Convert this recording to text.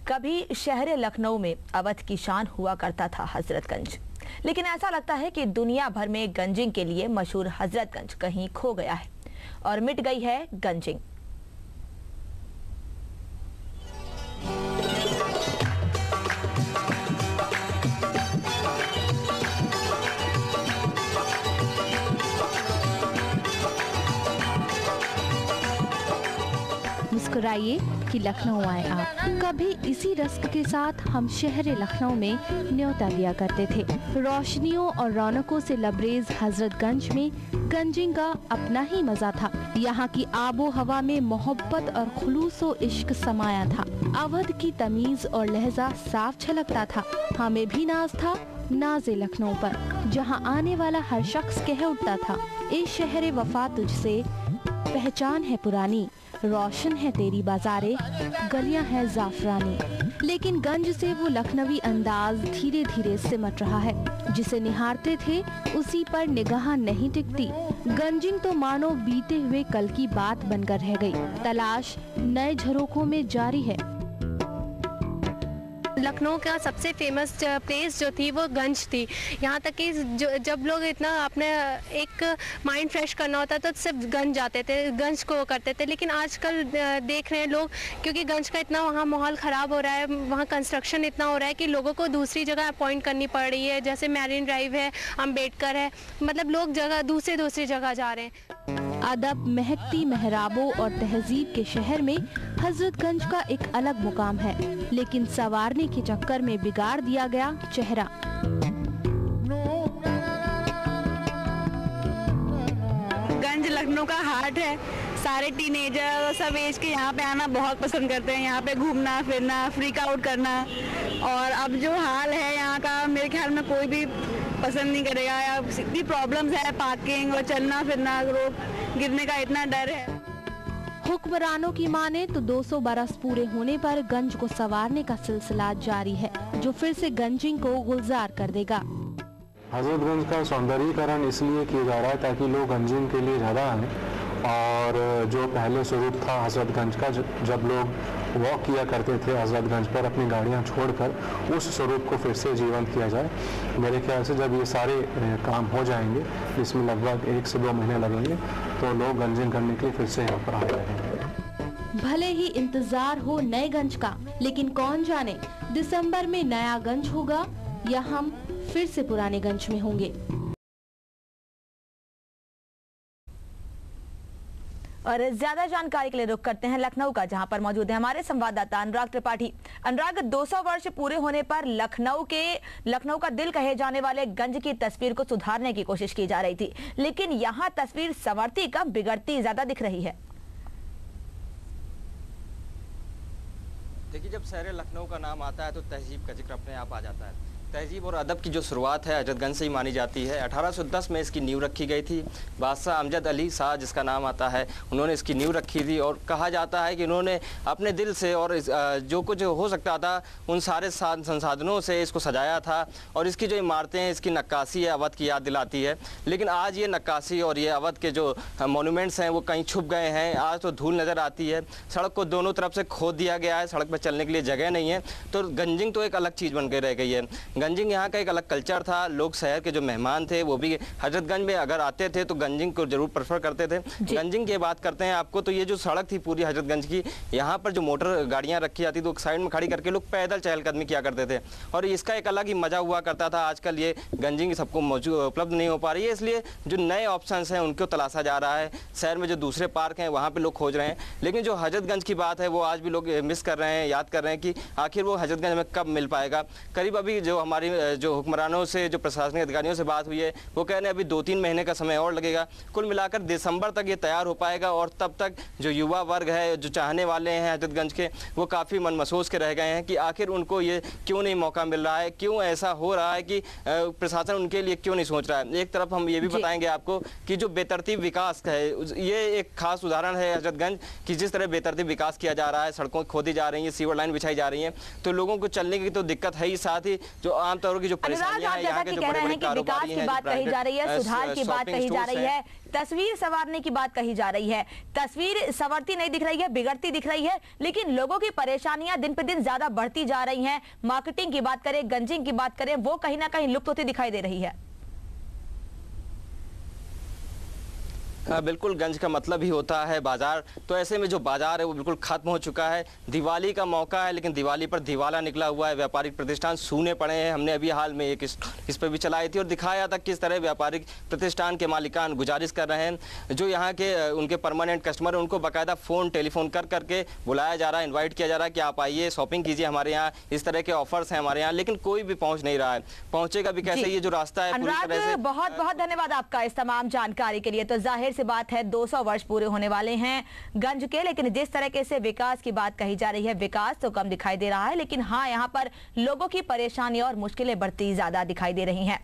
कभी शहर लखनऊ में अवध की शान हुआ करता था हजरतगंज, लेकिन ऐसा लगता है कि दुनिया भर में गंजिंग के लिए मशहूर हजरतगंज कहीं खो गया है और मिट गई है गंजिंग। मुस्कुराइए कि लखनऊ आए आप। कभी इसी रस्क के साथ हम शहर लखनऊ में न्योता दिया करते थे। रोशनियों और रौनकों से लबरेज हजरतगंज में गंजिंग का अपना ही मजा था। यहाँ की आबो हवा में मोहब्बत और खुलूस व इश्क समाया था। अवध की तमीज और लहजा साफ झलकता था। हमें भी नाज था नाज़े लखनऊ पर, जहाँ आने वाला हर शख्स कह उठता था, ए शहर वफा तुझसे पहचान है पुरानी, रोशन है तेरी बाजारे, गलियां हैं जाफरानी। लेकिन गंज से वो लखनवी अंदाज धीरे धीरे सिमट रहा है। जिसे निहारते थे उसी पर निगाह नहीं टिकती। गंजिंग तो मानो बीते हुए कल की बात बनकर रह गई। तलाश नए झरोखों में जारी है। लखनऊ का सबसे फेमस प्लेस जो थी वो गंज थी। यहाँ तक कि जब लोग इतना अपने एक माइंड फ्रेश करना होता तो सिर्फ गंज जाते थे, गंज को करते थे। लेकिन आजकल देख रहे हैं लोग, क्योंकि गंज का इतना वहाँ माहौल ख़राब हो रहा है, वहाँ कंस्ट्रक्शन इतना हो रहा है कि लोगों को दूसरी जगह अपॉइंट करनी पड़ रही है। जैसे मैरिन ड्राइव है, अम्बेडकर है, मतलब लोग जगह दूसरी जगह जा रहे हैं। अदब, महकती मेहराबों और तहजीब के शहर में हजरतगंज का एक अलग मुकाम है, लेकिन संवारने के चक्कर में बिगाड़ दिया गया चेहरा। गंज लखनऊ का हार्ट है। सारे टीनेजर और सब एज के यहाँ पे आना बहुत पसंद करते हैं। यहाँ पे घूमना फिरना, फ्रीक आउट करना। और अब जो हाल है यहाँ का, मेरे ख्याल में कोई भी पसंद नहीं करेगा। इतनी प्रॉब्लम्स है, पार्किंग और चलना फिरना, रोड गिरने का इतना डर है। हुक्मरानों की माने तो 200 बरस पूरे होने पर गंज को संवारने का सिलसिला जारी है, जो फिर से गंजिंग को गुलजार कर देगा। हजरतगंज का सौंदर्यीकरण इसलिए किया जा रहा है ताकि लोग गंजिंग के लिए ज़्यादा आएँ। और जो पहले स्वरूप था हजरतगंज का, जब लोग वॉक किया करते थे हजरतगंज पर अपनी गाड़ियां छोड़कर, उस स्वरूप को फिर से जीवंत किया जाए। मेरे ख्याल से जब ये सारे काम हो जाएंगे, जिसमें लगभग 1 से 2 महीने लगेंगे, तो लोग गंजिंग करने के लिए फिर से यहाँ पर आ जाएंगे। भले ही इंतजार हो नए गंज का, लेकिन कौन जाने दिसंबर में नया गंज होगा या हम फिर से पुराने गंज में होंगे। और ज्यादा जानकारी के लिए रुख करते हैं लखनऊ का, जहां पर मौजूद है हमारे संवाददाता अनुराग त्रिपाठी। अनुराग, 200 वर्ष पूरे होने पर लखनऊ का दिल कहे जाने वाले गंज की तस्वीर को सुधारने की कोशिश की जा रही थी, लेकिन यहां तस्वीर संवरती कम बिगड़ती ज्यादा दिख रही है। देखिए, जब शहर लखनऊ का नाम आता है तो तहजीब का जिक्र अपने आप आ जाता है। तहजीब और अदब की जो शुरुआत है हजरतगंज से ही मानी जाती है। 1810 में इसकी नींव रखी गई थी। बादशाह अमजद अली शाह, जिसका नाम आता है, उन्होंने इसकी नींव रखी थी। और कहा जाता है कि उन्होंने अपने दिल से और जो कुछ हो सकता था उन सारे संसाधनों से इसको सजाया था। और इसकी जो इमारतें हैं, इसकी नक्काशी है, अवध की याद दिलाती है। लेकिन आज ये नक्काशी और ये अवध के जो मोनूमेंट्स हैं वो कहीं छुप गए हैं। आज तो धूल नज़र आती है। सड़क को दोनों तरफ से खोद दिया गया है, सड़क पर चलने के लिए जगह नहीं है। तो गंजिंग तो एक अलग चीज़ बन के रह गई है। गंजिंग यहाँ का एक अलग कल्चर था। लोग शहर के जो मेहमान थे वो भी हजरतगंज में अगर आते थे तो गंजिंग को जरूर प्रेफर करते थे। गंजिंग की बात करते हैं आपको, तो ये जो सड़क थी पूरी हजरतगंज की, यहाँ पर जो मोटर गाड़ियाँ रखी जाती तो साइड में खड़ी करके लोग पैदल चहलकदमी किया करते थे। और इसका एक अलग ही मजा हुआ करता था। आजकल ये गंजिंग सबको उपलब्ध नहीं हो पा रही है, इसलिए जो नए ऑप्शन हैं उनको तलाशा जा रहा है। शहर में जो दूसरे पार्क हैं वहाँ पर लोग खोज रहे हैं। लेकिन जो हजरतगंज की बात है वो आज भी लोग मिस कर रहे हैं, याद कर रहे हैं कि आखिर वो हजरतगंज में कब मिल पाएगा। करीब अभी जो हमारी जो हुक्मरानों से, जो प्रशासनिक अधिकारियों से बात हुई है, वो कह रहे हैं अभी 2-3 महीने का समय और लगेगा। कुल मिलाकर दिसंबर तक ये तैयार हो पाएगा। और तब तक जो युवा वर्ग है, जो चाहने वाले हैं हजरतगंज के, वो काफ़ी मनमसोस के रह गए हैं कि आखिर उनको ये क्यों नहीं मौका मिल रहा है, क्यों ऐसा हो रहा है कि प्रशासन उनके लिए क्यों नहीं सोच रहा है। एक तरफ हम ये भी बताएंगे आपको कि जो बेतरतीब विकास है, ये एक खास उदाहरण है हजरतगंज की। जिस तरह बेतरतीब विकास किया जा रहा है, सड़कों खोदी जा रही हैं, सीवर लाइन बिछाई जा रही हैं, तो लोगों को चलने की तो दिक्कत है ही, साथ ही जो आमतौर की जो परेशानियां हैं, यहाँ के जो बड़े-बड़े कारोबारी हैं, बात कही जा रही है, सुधार की बात कही जा रही है, तस्वीर संवारने की बात कही जा रही है। तस्वीर संवरती नहीं दिख रही है, बिगड़ती दिख रही है, लेकिन लोगों की परेशानियां दिन पे दिन ज्यादा बढ़ती जा रही हैं। मार्केटिंग की बात करें, गंजिंग की बात करें, वो कहीं ना कहीं लुप्त होती दिखाई दे रही है। हाँ, बिल्कुल, गंज का मतलब ही होता है बाजार। तो ऐसे में जो बाजार है वो बिल्कुल खत्म हो चुका है। दिवाली का मौका है, लेकिन दिवाली पर दिवाला निकला हुआ है। व्यापारिक प्रतिष्ठान सूने पड़े हैं। हमने अभी हाल में एक इस पर भी चलाई थी और दिखाया था किस तरह व्यापारिक प्रतिष्ठान के मालिकान गुजारिश कर रहे हैं। जो यहाँ के उनके परमानेंट कस्टमर हैं, उनको बाकायदा टेलीफोन करके बुलाया जा रहा है, इन्वाइट किया जा रहा है कि आप आइए, शॉपिंग कीजिए हमारे यहाँ, इस तरह के ऑफर्स हैं हमारे यहाँ, लेकिन कोई भी पहुँच नहीं रहा है। पहुँचेगा भी कैसे? ये जो रास्ता है पूरी तरह से। बहुत बहुत धन्यवाद आपका इस तमाम जानकारी के लिए। तो जाहिर सी बात है 200 वर्ष पूरे होने वाले हैं गंज के, लेकिन जिस तरीके से विकास की बात कही जा रही है, विकास तो कम दिखाई दे रहा है, लेकिन हाँ, यहाँ पर लोगों की परेशानी और मुश्किलें बढ़ती ज्यादा दिखाई दे रही हैं।